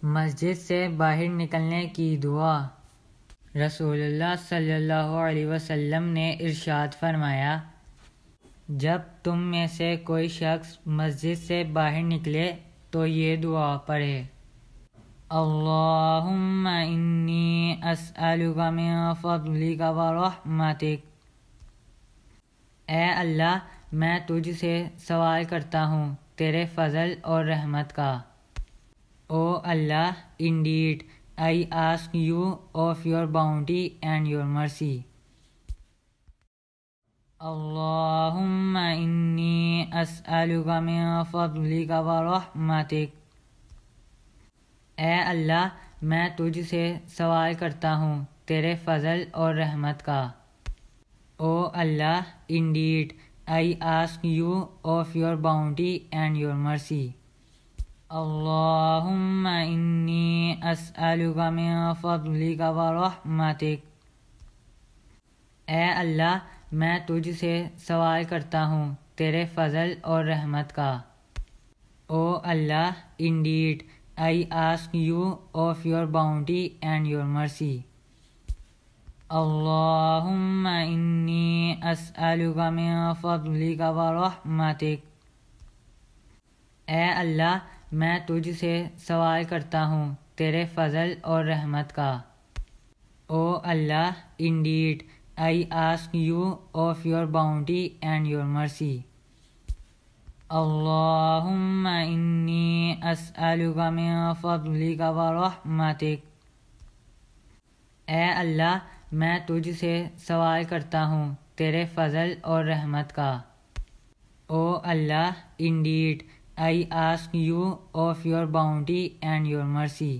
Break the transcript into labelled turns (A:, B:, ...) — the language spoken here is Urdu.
A: مسجد سے باہر نکلنے کی دعا۔ رسول اللہ صلی اللہ علیہ وسلم نے ارشاد فرمایا، جب تم میں سے کوئی شخص مسجد سے باہر نکلے تو یہ دعا پڑھے، اللہم انی اسألک من فضلک ورحمتک، اے اللہ میں تجھ سے سوال کرتا ہوں تیرے فضل اور رحمت کا۔ او اللہ، indeed I ask you of your bounty and your mercy. اللہم انی اسألک من فضلک ورحمتک، اے اللہ میں تجھ سے سوال کرتا ہوں تیرے فضل اور رحمت کا۔ او اللہ، indeed I ask you of your bounty and your mercy. اللہم انی اسألک من فضلک ورحمتک، اے اللہ میں تجھ سے سوال کرتا ہوں تیرے فضل اور رحمت کا۔ او اللہ، indeed I ask you of your bounty and your mercy. اللہم انی اسألک من فضلک ورحمتک، اے اللہ میں تجھ سے سوال کرتا ہوں تیرے فضل اور رحمت کا۔ او اللہ، indeed I ask you of your bounty and your mercy. اللہم انی اسألک من فضلک ورحمتک، اے اللہ میں تجھ سے سوال کرتا ہوں تیرے فضل اور رحمت کا۔ او اللہ، indeed I ask you of your bounty and your mercy.